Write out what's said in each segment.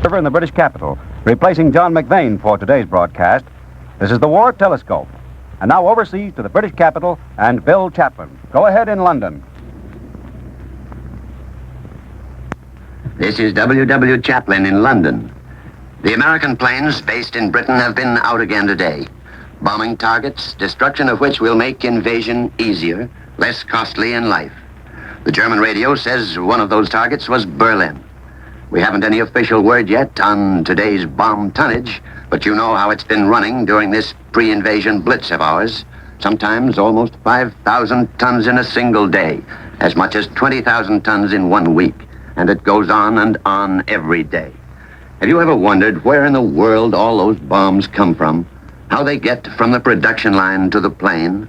River in the British capital, replacing John McVane for today's broadcast. This is the War Telescope. And now overseas to the British capital and Bill Chaplin. Go ahead in London. This is WWII Chaplin in London. The American planes based in Britain have been out again today, bombing targets, destruction of which will make invasion easier, less costly in life. The German radio says one of those targets was Berlin. We haven't any official word yet on today's bomb tonnage, but you know how it's been running during this pre-invasion blitz of ours. Sometimes almost 5,000 tons in a single day, as much as 20,000 tons in 1 week. And it goes on and on every day. Have you ever wondered where in the world all those bombs come from? How they get from the production line to the plane?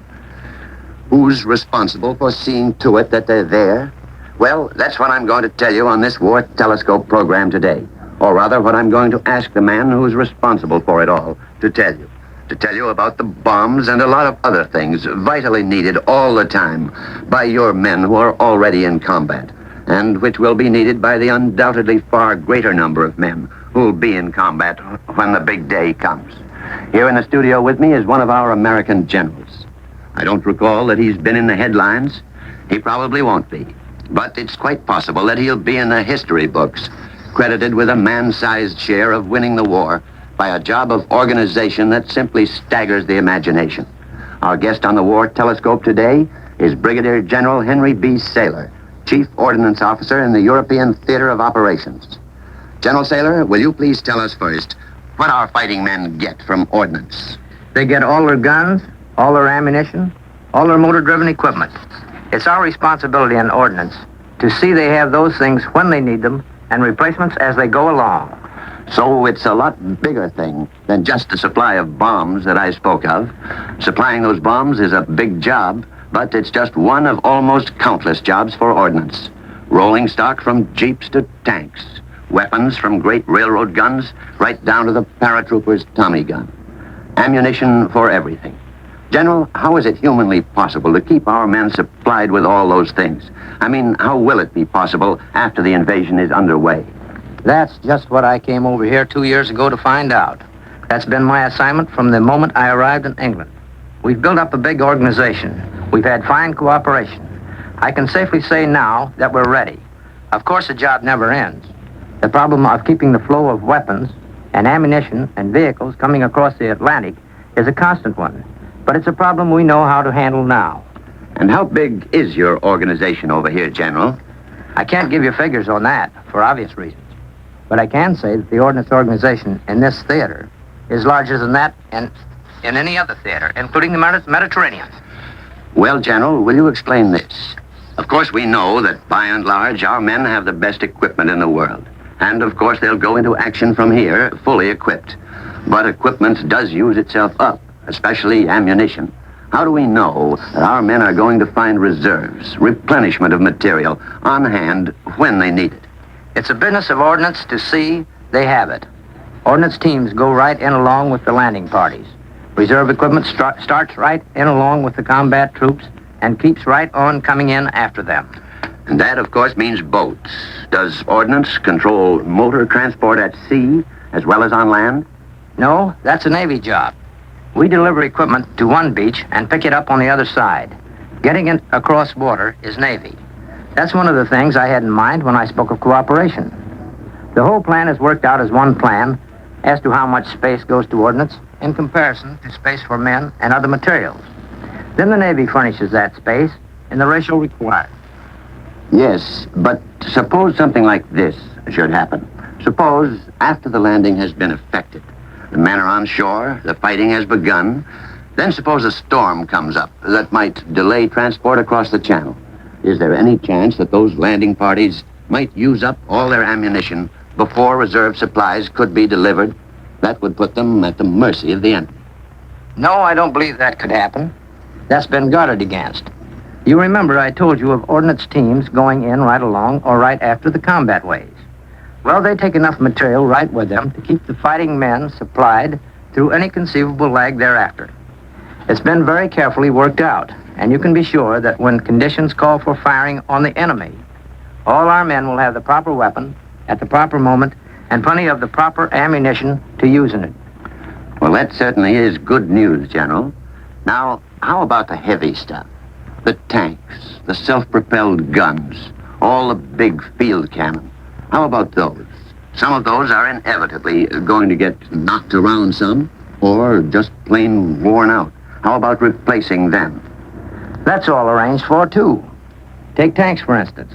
Who's responsible for seeing to it that they're there? Well, that's what I'm going to tell you on this War Telescope program today. Or rather, what I'm going to ask the man who's responsible for it all to tell you. To tell you about the bombs and a lot of other things vitally needed all the time by your men who are already in combat, and which will be needed by the undoubtedly far greater number of men who'll be in combat when the big day comes. Here in the studio with me is one of our American generals. I don't recall that he's been in the headlines. He probably won't be. But it's quite possible that he'll be in the history books, credited with a man-sized share of winning the war by a job of organization that simply staggers the imagination. Our guest on the War Telescope today is Brigadier General Henry B. Saylor, Chief Ordnance Officer in the European Theater of Operations. General Saylor, will you please tell us first what our fighting men get from ordnance? They get all their guns, all their ammunition, all their motor-driven equipment. It's our responsibility in ordnance to see they have those things when they need them and replacements as they go along. So it's a lot bigger thing than just the supply of bombs that I spoke of. Supplying those bombs is a big job, but it's just one of almost countless jobs for ordnance. Rolling stock from jeeps to tanks, weapons from great railroad guns right down to the paratrooper's Tommy gun. Ammunition for everything. General, how is it humanly possible to keep our men supplied with all those things? I mean, how will it be possible after the invasion is underway? That's just what I came over here 2 years ago to find out. That's been my assignment from the moment I arrived in England. We've built up a big organization. We've had fine cooperation. I can safely say now that we're ready. Of course, the job never ends. The problem of keeping the flow of weapons and ammunition and vehicles coming across the Atlantic is a constant one. But it's a problem we know how to handle now. And how big is your organization over here, General? I can't give you figures on that, for obvious reasons. But I can say that the ordnance organization in this theater is larger than that in any other theater, including the Mediterranean. Well, General, will you explain this? Of course, we know that, by and large, our men have the best equipment in the world. And, of course, they'll go into action from here fully equipped. But equipment does use itself up, especially ammunition. How do we know that our men are going to find reserves, replenishment of material on hand when they need it? It's a business of ordnance to see they have it. Ordnance teams go right in along with the landing parties. Reserve equipment starts right in along with the combat troops and keeps right on coming in after them. And that, of course, means boats. Does ordnance control motor transport at sea as well as on land? No, that's a Navy job. We deliver equipment to one beach and pick it up on the other side. Getting it across water is Navy. That's one of the things I had in mind when I spoke of cooperation. The whole plan is worked out as one plan as to how much space goes to ordnance in comparison to space for men and other materials. Then the Navy furnishes that space in the ratio required. Yes, but suppose something like this should happen. Suppose after the landing has been effected, the men are on shore, the fighting has begun, then suppose a storm comes up that might delay transport across the channel. Is there any chance that those landing parties might use up all their ammunition before reserve supplies could be delivered? That would put them at the mercy of the enemy. No, I don't believe that could happen. That's been guarded against. You remember I told you of ordnance teams going in right along or right after the combat ways. Well, they take enough material right with them to keep the fighting men supplied through any conceivable lag thereafter. It's been very carefully worked out, and you can be sure that when conditions call for firing on the enemy, all our men will have the proper weapon at the proper moment and plenty of the proper ammunition to use in it. Well, that certainly is good news, General. Now, how about the heavy stuff? The tanks, the self-propelled guns, all the big field cannon. How about those? Some of those are inevitably going to get knocked around some, or just plain worn out. How about replacing them? That's all arranged for, too. Take tanks, for instance.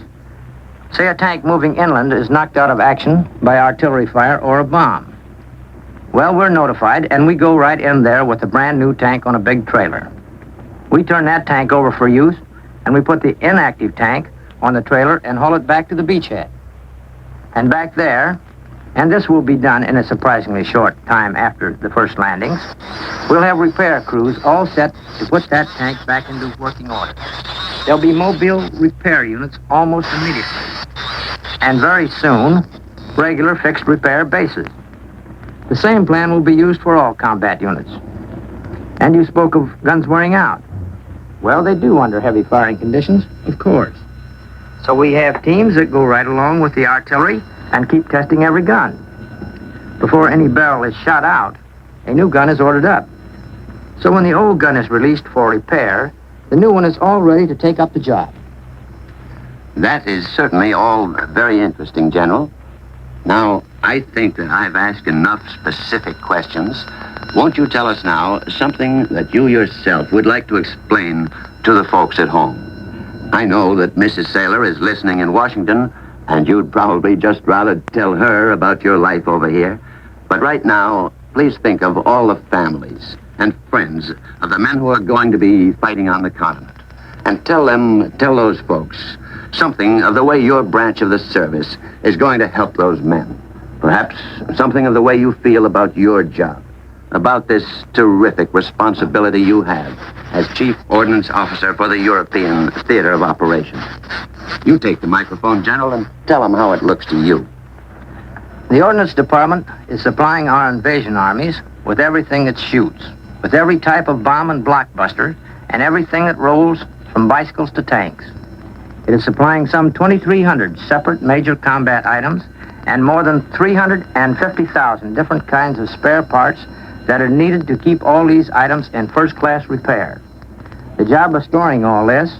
Say a tank moving inland is knocked out of action by artillery fire or a bomb. Well, we're notified, and we go right in there with a brand new tank on a big trailer. We turn that tank over for use, and we put the inactive tank on the trailer and haul it back to the beachhead. And back there, and this will be done in a surprisingly short time after the first landings, we'll have repair crews all set to put that tank back into working order. There'll be mobile repair units almost immediately. And very soon, regular fixed repair bases. The same plan will be used for all combat units. And you spoke of guns wearing out. Well, they do under heavy firing conditions, of course. So we have teams that go right along with the artillery and keep testing every gun. Before any barrel is shot out, a new gun is ordered up. So when the old gun is released for repair, the new one is all ready to take up the job. That is certainly all very interesting, General. Now, I think that I've asked enough specific questions. Won't you tell us now something that you yourself would like to explain to the folks at home? I know that Mrs. Saylor is listening in Washington, and you'd probably just rather tell her about your life over here. But right now, please think of all the families and friends of the men who are going to be fighting on the continent. And tell those folks something of the way your branch of the service is going to help those men. Perhaps something of the way you feel about your job, about this terrific responsibility you have as Chief Ordnance Officer for the European Theater of Operations. You take the microphone, General, and tell them how it looks to you. The Ordnance Department is supplying our invasion armies with everything that shoots, with every type of bomb and blockbuster, and everything that rolls from bicycles to tanks. It is supplying some 2,300 separate major combat items and more than 350,000 different kinds of spare parts that are needed to keep all these items in first-class repair. The job of storing all this,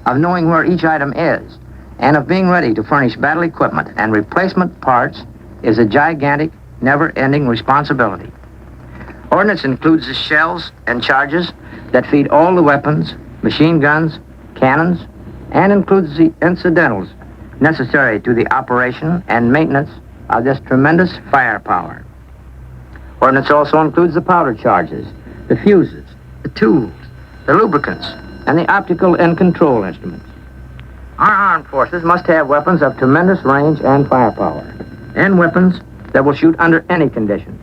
of knowing where each item is, and of being ready to furnish battle equipment and replacement parts is a gigantic, never-ending responsibility. Ordnance includes the shells and charges that feed all the weapons, machine guns, cannons, and includes the incidentals necessary to the operation and maintenance of this tremendous firepower. Ordnance also includes the powder charges, the fuses, the tools, the lubricants, and the optical and control instruments. Our armed forces must have weapons of tremendous range and firepower, and weapons that will shoot under any conditions.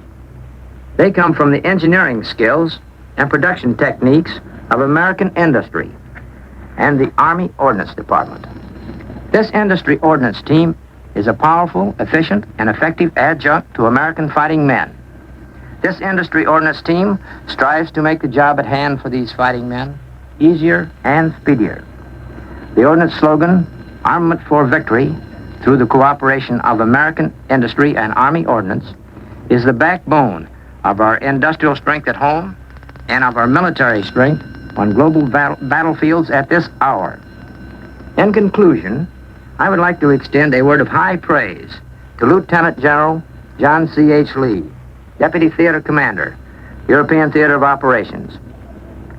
They come from the engineering skills and production techniques of American industry and the Army Ordnance Department. This industry ordnance team is a powerful, efficient, and effective adjunct to American fighting men. This industry ordnance team strives to make the job at hand for these fighting men easier and speedier. The ordnance slogan, Armament for Victory, through the cooperation of American industry and Army Ordnance, is the backbone of our industrial strength at home and of our military strength on global battlefields at this hour. In conclusion, I would like to extend a word of high praise to Lieutenant General John C.H. Lee, Deputy Theater Commander, European Theater of Operations,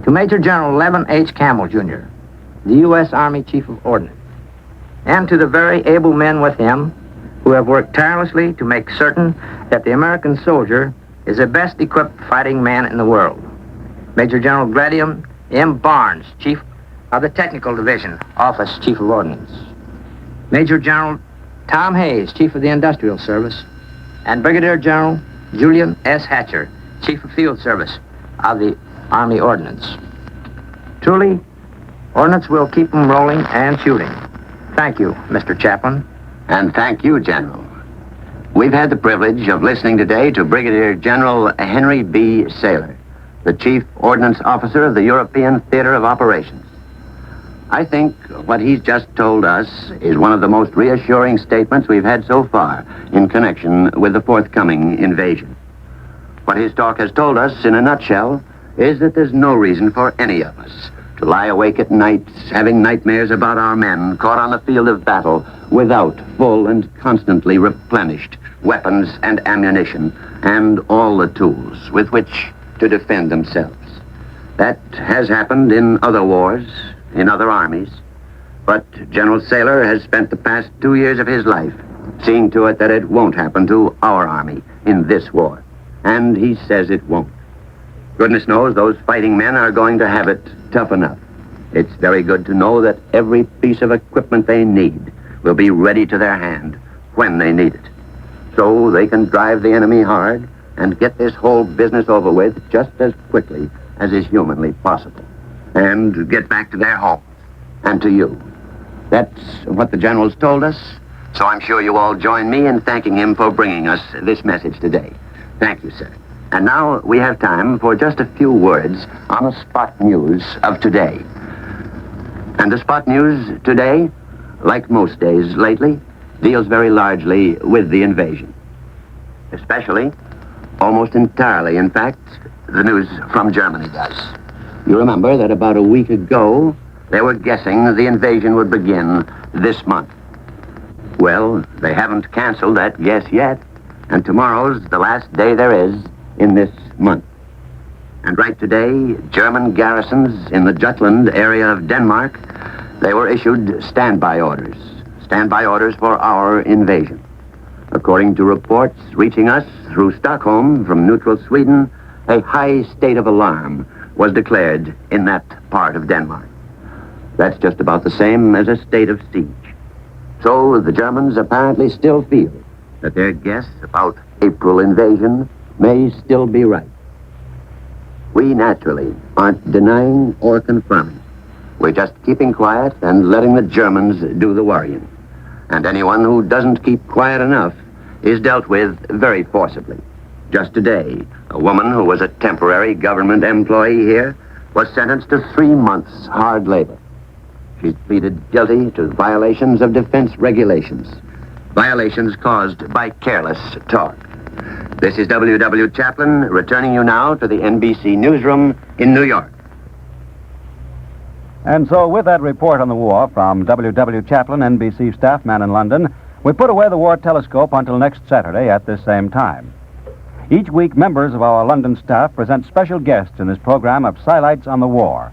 to Major General Levin H. Campbell, Jr., the U.S. Army Chief of Ordnance, and to the very able men with him who have worked tirelessly to make certain that the American soldier is the best equipped fighting man in the world. Major General Gladium M. Barnes, Chief of the Technical Division, Office Chief of Ordnance. Major General Tom Hayes, Chief of the Industrial Service, and Brigadier General Julian S. Hatcher, Chief of Field Service of the Army Ordnance. Truly, Ordnance will keep them rolling and shooting. Thank you, Mr. Chaplain. And thank you, General. We've had the privilege of listening today to Brigadier General Henry B. Saylor, the Chief Ordnance Officer of the European Theater of Operations. I think what he's just told us is one of the most reassuring statements we've had so far in connection with the forthcoming invasion. What his talk has told us, in a nutshell, is that there's no reason for any of us to lie awake at nights having nightmares about our men caught on the field of battle without full and constantly replenished weapons and ammunition and all the tools with which to defend themselves. That has happened in other wars, in other armies, but General Saylor has spent the past 2 years of his life seeing to it that it won't happen to our army in this war, and he says it won't. Goodness knows those fighting men are going to have it tough enough. It's very good to know that every piece of equipment they need will be ready to their hand when they need it, so they can drive the enemy hard and get this whole business over with just as quickly as is humanly possible, and get back to their homes and to you. That's what the general's told us, so I'm sure you all join me in thanking him for bringing us this message today. Thank you, sir. And now we have time for just a few words on the spot news of today. And the spot news today, like most days lately, deals very largely with the invasion. Especially, almost entirely, in fact, the news from Germany does. You remember that about a week ago, they were guessing the invasion would begin this month. Well, they haven't canceled that guess yet, and tomorrow's the last day there is in this month. And right today, German garrisons in the Jutland area of Denmark, they were issued standby orders for our invasion. According to reports reaching us through Stockholm from neutral Sweden, a high state of alarm was declared in that part of Denmark. That's just about the same as a state of siege. So the Germans apparently still feel that their guess about April invasion may still be right. We naturally aren't denying or confirming. We're just keeping quiet and letting the Germans do the worrying. And anyone who doesn't keep quiet enough is dealt with very forcibly. Just today, a woman who was a temporary government employee here was sentenced to 3 months hard labor. She's pleaded guilty to violations of defense regulations, violations caused by careless talk. This is W.W. Chaplin, returning you now to the NBC newsroom in New York. And so, with that report on the war from W.W. Chaplin, NBC staff man in London, we put away the war telescope until next Saturday at this same time. Each week, members of our London staff present special guests in this program of Sidelights on the War.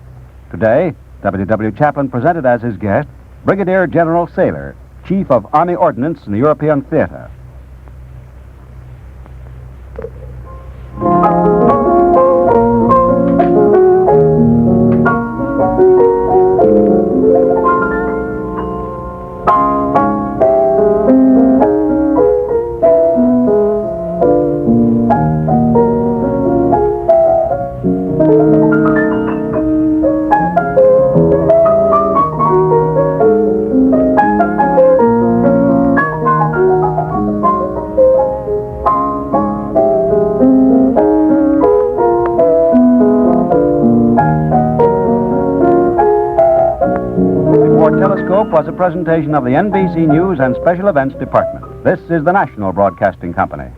Today, W.W. Chaplin presented as his guest Brigadier General Saylor, Chief of Army Ordnance in the European Theater. Telescope was a presentation of the NBC News and Special Events Department. This is the National Broadcasting Company.